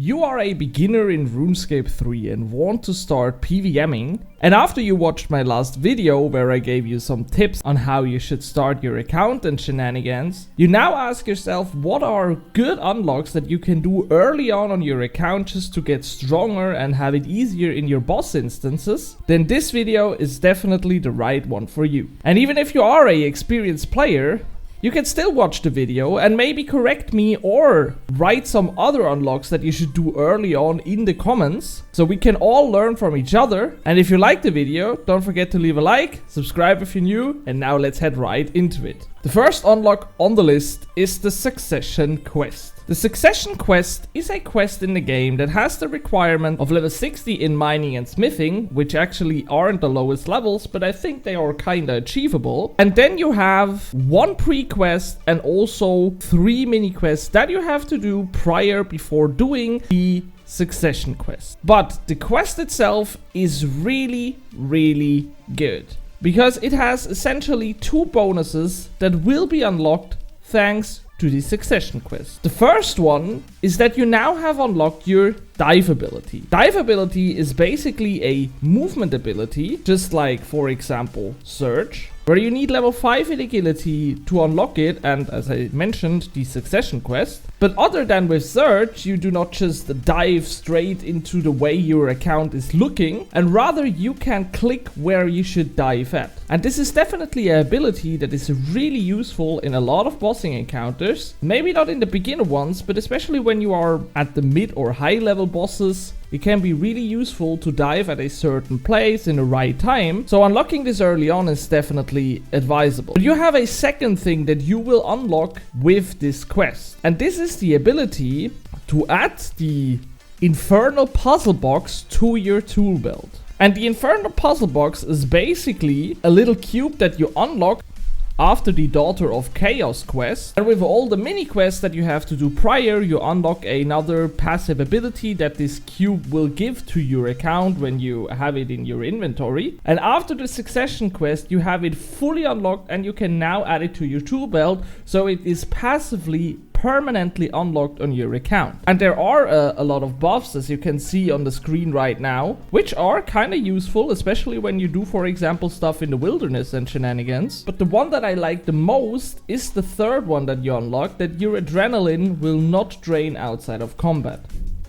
You are a beginner in RuneScape 3 and want to start PVMing, and after you watched my last video where I gave you some tips on how you should start your account and shenanigans, you now ask yourself what are good unlocks that you can do early on your account just to get stronger and have it easier in your boss instances. Then this video is definitely the right one for you. And even if you are an experienced player, you can still watch the video and maybe correct me or write some other unlocks that you should do early on in the comments, so we can all learn from each other. And if you like the video, don't forget to leave a like, subscribe if you're new, and now let's head right into it. The first unlock on the list is the Succession quest. The Succession quest is a quest in the game that has the requirement of level 60 in mining and smithing, which actually aren't the lowest levels, but I think they are kinda achievable. And then you have one pre-quest and also 3 mini-quests that you have to do before doing the Succession quest. But the quest itself is really good, because it has essentially 2 bonuses that will be unlocked thanks to the Succession quest. The first one is that you now have unlocked your dive ability. Dive ability is basically a movement ability, just like, for example, Surge, where you need level 5 in agility to unlock it, and as I mentioned, the Succession quest. But other than with Surge, you do not just dive straight into the way your account is looking, and rather you can click where you should dive at. And this is definitely an ability that is really useful in a lot of bossing encounters. Maybe not in the beginner ones, but especially when you are at the mid or high level bosses, it can be really useful to dive at a certain place in the right time. So unlocking this early on is definitely advisable. But you have a second thing that you will unlock with this quest, and this is the ability to add the Infernal Puzzle Box to your tool belt. And the Infernal Puzzle Box is basically a little cube that you unlock after the Daughter of Chaos quest. And with all the mini quests that you have to do prior, you unlock another passive ability that this cube will give to your account when you have it in your inventory. And after the Succession quest, you have it fully unlocked and you can now add it to your tool belt, so it is passively permanently unlocked on your account. And there are a lot of buffs, as you can see on the screen right now, which are kind of useful, especially when you do, for example, stuff in the wilderness and shenanigans. But the one that I like the most is the third one that you unlock, that your adrenaline will not drain outside of combat.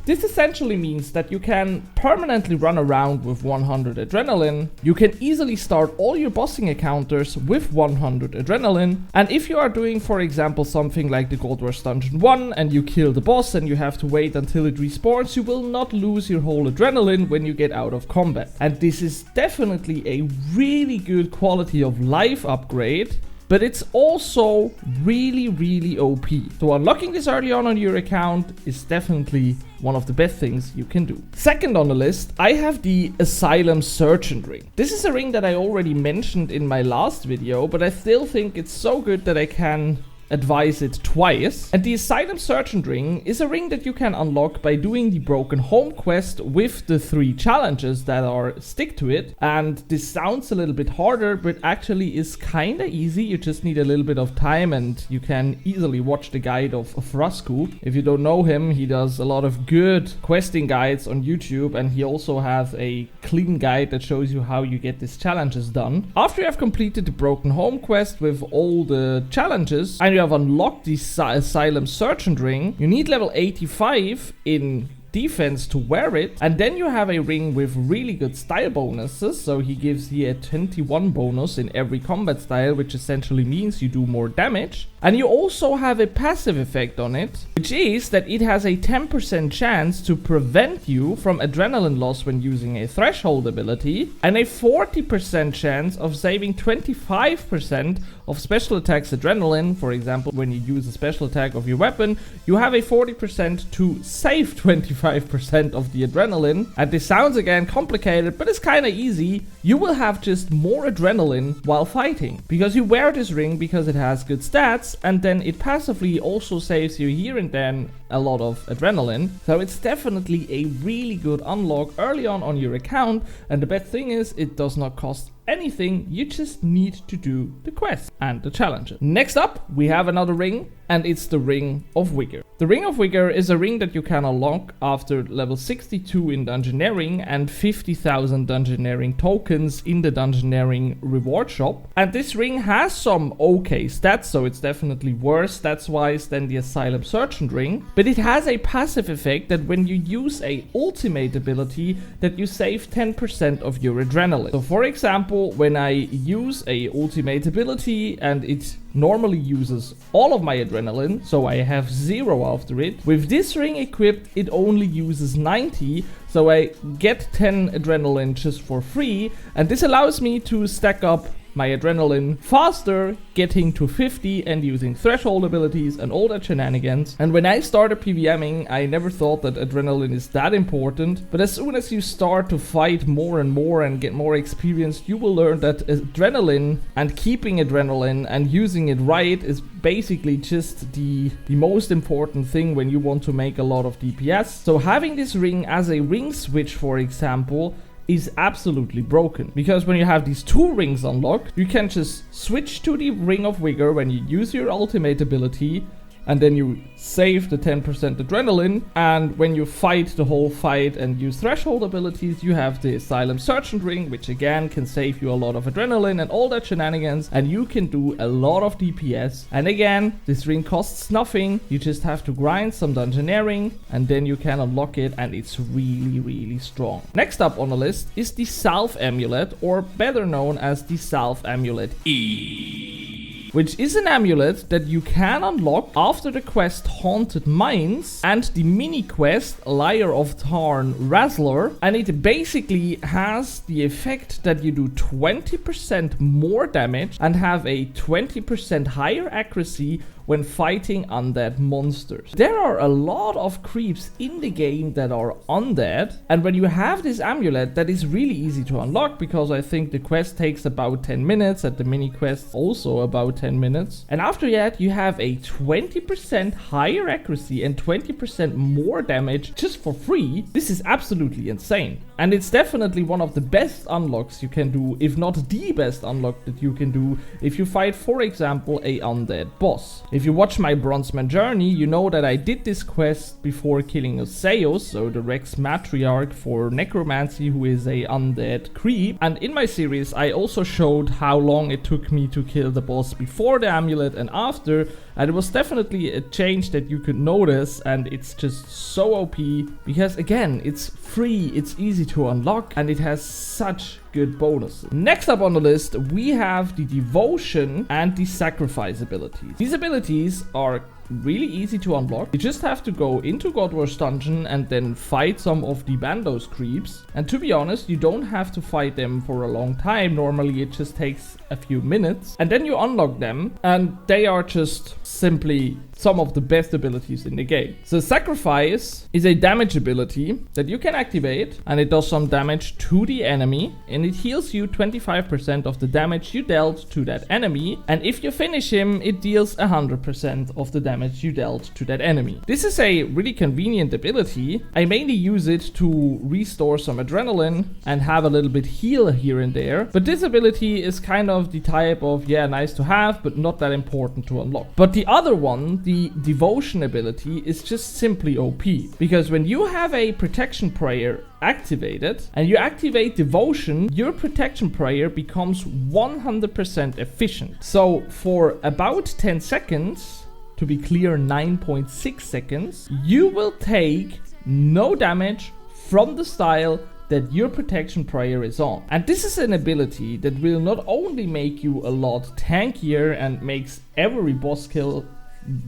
This essentially means that you can permanently run around with 100 adrenaline. You can easily start all your bossing encounters with 100 adrenaline. And if you are doing, for example, something like the Gold Rush Dungeon 1 and you kill the boss and you have to wait until it respawns, you will not lose your whole adrenaline when you get out of combat. And this is definitely a really good quality of life upgrade. But it's also really OP. So unlocking this early on your account is definitely one of the best things you can do. Second on the list, I have the Asylum Sergeant ring. This is a ring that I already mentioned in my last video, but I still think it's so good that I can advise it twice. And the Asylum Sergeant ring is a ring that you can unlock by doing the Broken Home quest with the 3 challenges that are stick to it. And this sounds a little bit harder, but actually is kinda easy. You just need a little bit of time, and you can easily watch the guide of Frasco. If you don't know him, he does a lot of good questing guides on YouTube, and he also has a clean guide that shows you how you get these challenges done. After you have completed the Broken Home quest with all the challenges, and you have unlocked the Asylum Sergeant ring, you need level 85 in defense to wear it, and then you have a ring with really good style bonuses. So he gives you a 21 bonus in every combat style, which essentially means you do more damage. And you also have a passive effect on it, which is that it has a 10% chance to prevent you from adrenaline loss when using a threshold ability, and a 40% chance of saving 25% of special attacks adrenaline. For example, when you use a special attack of your weapon, you have a 40% to save 25% of the adrenaline. And this sounds again complicated, but it's kind of easy. You will have just more adrenaline while fighting, because you wear this ring because it has good stats, and then it passively also saves you here and then a lot of adrenaline. So it's definitely a really good unlock early on your account, and the best thing is it does not cost anything, you just need to do the quest and the challenges. Next up, we have another ring, and it's the Ring of Vigor. The Ring of Vigor is a ring that you can unlock after level 62 in Dungeoneering and 50,000 Dungeoneering tokens in the Dungeoneering reward shop. And this ring has some okay stats, so it's definitely worse stats-wise than the Asylum Sergeant ring, but it has a passive effect that when you use a ultimate ability, that you save 10% of your adrenaline. So for example, when I use a ultimate ability and it normally uses all of my adrenaline, so I have 0 after it. With this ring equipped, it only uses 90, so I get 10 adrenaline just for free, and this allows me to stack up my adrenaline faster, getting to 50 and using threshold abilities and all that shenanigans. And when I started PVMing, I never thought that adrenaline is that important, but as soon as you start to fight more and more and get more experience, you will learn that adrenaline and keeping adrenaline and using it right is basically just the most important thing when you want to make a lot of DPS. So having this ring as a ring switch, for example, is absolutely broken, because when you have these 2 rings unlocked, you can just switch to the Ring of Vigor when you use your ultimate ability, and then you save the 10% adrenaline, and when you fight the whole fight and use threshold abilities, you have the Asylum Sergeant ring, which again can save you a lot of adrenaline and all that shenanigans, and you can do a lot of DPS. And again, this ring costs nothing, you just have to grind some Dungeoneering, and then you can unlock it, and it's really strong. Next up on the list is the Salve Amulet, or better known as the Salve Amulet E, which is an amulet that you can unlock after the quest Haunted Mines and the mini quest Liar of Tarn Razzler, and it basically has the effect that you do 20% more damage and have a 20% higher accuracy when fighting undead monsters. There are a lot of creeps in the game that are undead, and when you have this amulet, that is really easy to unlock, because I think the quest takes about 10 minutes and the mini quest also about 10 minutes. And after that, you have a 20% higher accuracy and 20% more damage just for free. This is absolutely insane. And it's definitely one of the best unlocks you can do, if not the best unlock that you can do if you fight, for example, a undead boss. If you watch my Bronzeman journey, you know that I did this quest before killing Oseos, so the Rex Matriarch for Necromancy, who is a undead creep. And in my series, I also showed how long it took me to kill the boss before the amulet and after, and it was definitely a change that you could notice, and it's just so OP, because again, it's free, it's easy to unlock, and it has such good bonuses. Next up on the list, we have the Devotion and the Sacrifice abilities. These abilities are really easy to unlock. You just have to go into Godwar's dungeon and then fight some of the Bandos creeps. And to be honest, you don't have to fight them for a long time. Normally it just takes a few minutes. And then you unlock them, and they are just simply some of the best abilities in the game. So Sacrifice is a damage ability that you can activate, and it does some damage to the enemy, and it heals you 25% of the damage you dealt to that enemy. And if you finish him, it deals 100% of the damage you dealt to that enemy. This is a really convenient ability. I mainly use it to restore some adrenaline and have a little bit heal here and there. But this ability is kind of the type of, yeah, nice to have, but not that important to unlock. But the other one, the Devotion ability, is just simply OP, because when you have a protection prayer activated and you activate Devotion, your protection prayer becomes 100% efficient. So for about 10 seconds, to be clear, 9.6 seconds, you will take no damage from the style that your protection prayer is on. And this is an ability that will not only make you a lot tankier and makes every boss kill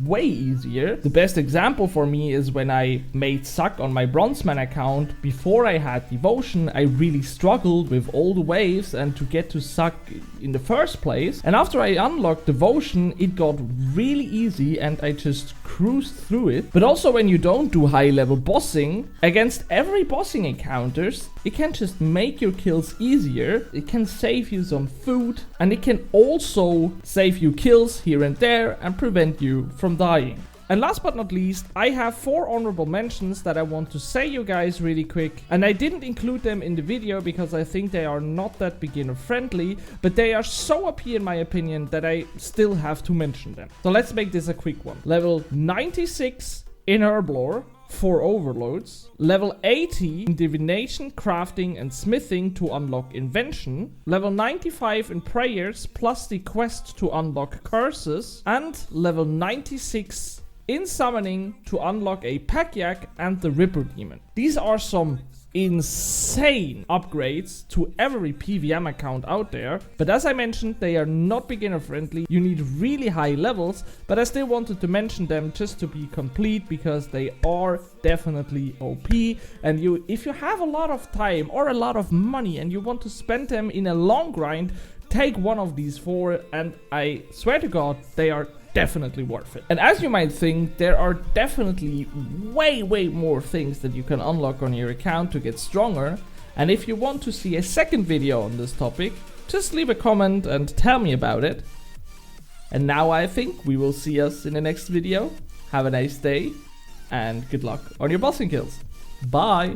way easier. The best example for me is when I made Suck on my Bronzeman account. Before I had Devotion, I really struggled with all the waves and to get to Suck in the first place. And after I unlocked Devotion, it got really easy and I just cruised through it. But also when you don't do high level bossing, against every bossing encounters, it can just make your kills easier. It can save you some food, and it can also save you kills here and there and prevent you from dying. And last but not least, I have 4 honorable mentions that I want to say you guys really quick. And I didn't include them in the video because I think they are not that beginner friendly, but they are so OP in my opinion that I still have to mention them. So let's make this a quick one. Level 96 in Herblore, 4 overloads. Level 80 in divination, crafting and smithing to unlock invention. Level 95 in prayers plus the quest to unlock curses. And level 96 in summoning to unlock a Pack-Yak and the Ripper Demon. These are some insane upgrades to every PVM account out there, but as I mentioned, they are not beginner friendly. You need really high levels, but I still wanted to mention them just to be complete because they are definitely OP. And if you have a lot of time or a lot of money and you want to spend them in a long grind, take one of these 4 and I swear to God, they are definitely worth it. And as you might think, there are definitely way more things that you can unlock on your account to get stronger. And if you want to see a second video on this topic, just leave a comment and tell me about it. And now I think we will see us in the next video. Have a nice day and good luck on your bossing kills. Bye!